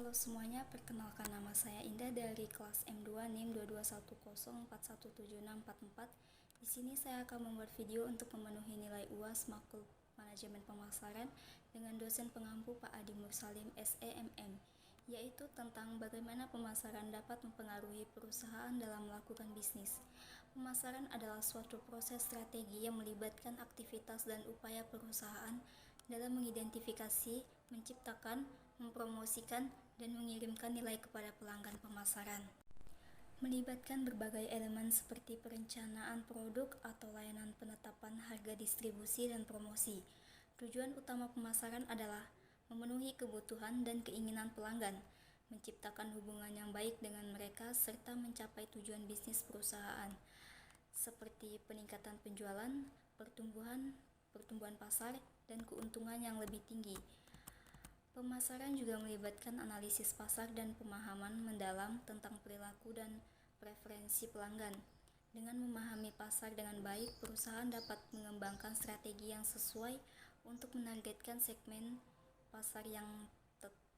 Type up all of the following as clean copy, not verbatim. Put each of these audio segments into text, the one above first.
Halo semuanya, perkenalkan nama saya Indah dari kelas M2 NIM 2210417644. Di sini saya akan membuat video untuk memenuhi nilai UAS Makul Manajemen Pemasaran dengan dosen pengampu Pak Adi Mursalim SEMM, yaitu tentang bagaimana pemasaran dapat mempengaruhi perusahaan dalam melakukan bisnis. Pemasaran adalah suatu proses strategi yang melibatkan aktivitas dan upaya perusahaan dalam mengidentifikasi, menciptakan, mempromosikan, dan mengirimkan nilai kepada pelanggan pemasaran. Melibatkan berbagai elemen seperti perencanaan produk atau layanan, penetapan harga, distribusi, dan promosi. Tujuan utama pemasaran adalah memenuhi kebutuhan dan keinginan pelanggan, menciptakan hubungan yang baik dengan mereka, serta mencapai tujuan bisnis perusahaan, seperti peningkatan penjualan, pertumbuhan pasar, dan keuntungan yang lebih tinggi. Pemasaran juga melibatkan analisis pasar dan pemahaman mendalam tentang perilaku dan preferensi pelanggan. Dengan memahami pasar dengan baik, perusahaan dapat mengembangkan strategi yang sesuai untuk menargetkan segmen pasar yang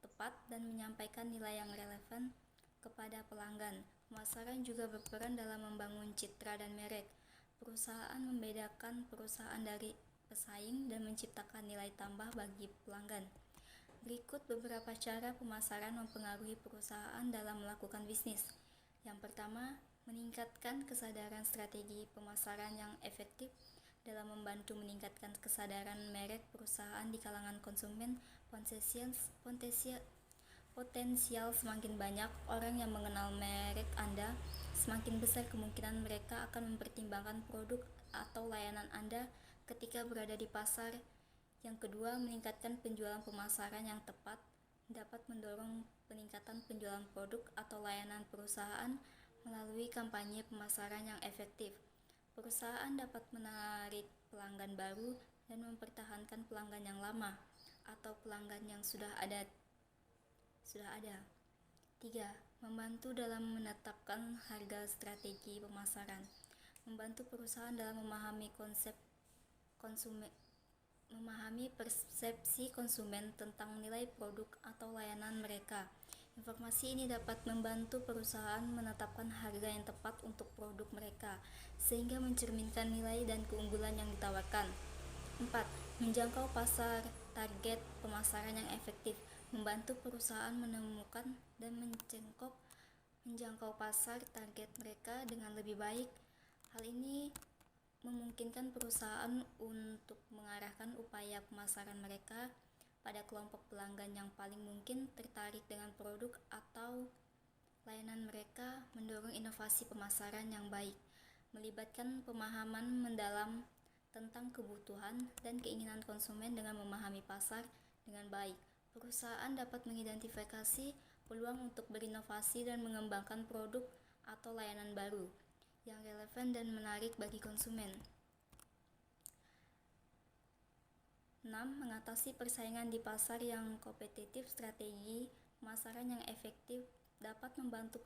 tepat dan menyampaikan nilai yang relevan kepada pelanggan. Pemasaran juga berperan dalam membangun citra dan merek perusahaan, membedakan perusahaan dari pesaing, dan menciptakan nilai tambah bagi pelanggan. Berikut beberapa cara pemasaran mempengaruhi perusahaan dalam melakukan bisnis. Yang pertama, meningkatkan kesadaran strategi pemasaran yang efektif dalam membantu meningkatkan kesadaran merek perusahaan di kalangan konsumen potensial. Semakin banyak orang yang mengenal merek Anda, semakin besar kemungkinan mereka akan mempertimbangkan produk atau layanan Anda ketika berada di pasar. Yang kedua, meningkatkan penjualan. Pemasaran yang tepat dapat mendorong peningkatan penjualan produk atau layanan perusahaan melalui kampanye pemasaran yang efektif. Perusahaan dapat menarik pelanggan baru dan mempertahankan pelanggan yang lama atau pelanggan yang sudah ada. 3. Membantu dalam menetapkan harga. Strategi pemasaran membantu perusahaan dalam memahami persepsi konsumen tentang nilai produk atau layanan mereka. Informasi ini dapat membantu perusahaan menetapkan harga yang tepat untuk produk mereka, sehingga mencerminkan nilai dan keunggulan yang ditawarkan. 4. Menjangkau pasar. Target pemasaran yang efektif membantu perusahaan menemukan dan menjangkau pasar target mereka dengan lebih baik. Hal ini memungkinkan perusahaan untuk mengarahkan upaya pemasaran mereka pada kelompok pelanggan yang paling mungkin tertarik dengan produk atau layanan mereka. Mendorong inovasi pemasaran yang baik melibatkan pemahaman mendalam tentang kebutuhan dan keinginan konsumen. Dengan memahami pasar dengan baik, perusahaan dapat mengidentifikasi peluang untuk berinovasi dan mengembangkan produk atau layanan baru yang relevan dan menarik bagi konsumen. 6. Mengatasi persaingan di pasar yang kompetitif. Strategi pemasaran yang efektif dapat membantu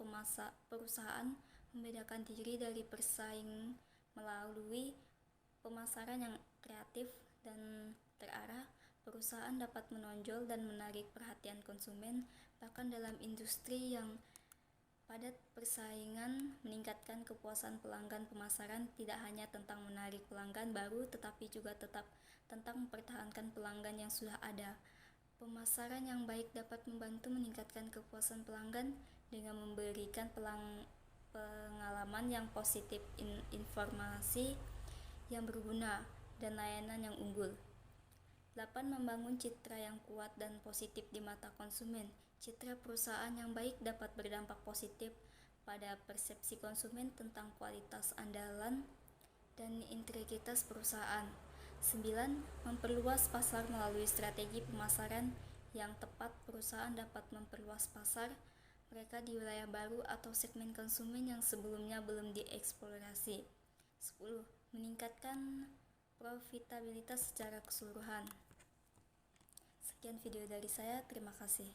perusahaan membedakan diri dari pesaing melalui pemasaran yang kreatif dan terarah. Perusahaan dapat menonjol dan menarik perhatian konsumen, bahkan dalam industri yang padat persaingan. Meningkatkan kepuasan pelanggan. Pemasaran tidak hanya tentang menarik pelanggan baru, tetapi juga tetap tentang mempertahankan pelanggan yang sudah ada. Pemasaran yang baik dapat membantu meningkatkan kepuasan pelanggan dengan memberikan pengalaman yang positif, informasi yang berguna, dan layanan yang unggul. 8. Membangun citra yang kuat dan positif di mata konsumen. Citra perusahaan yang baik dapat berdampak positif pada persepsi konsumen tentang kualitas andalan dan integritas perusahaan. 9. Memperluas pasar melalui strategi pemasaran yang tepat. Perusahaan dapat memperluas pasar mereka di wilayah baru atau segmen konsumen yang sebelumnya belum dieksplorasi. 10. Meningkatkan profitabilitas secara keseluruhan. Sekian video dari saya, terima kasih.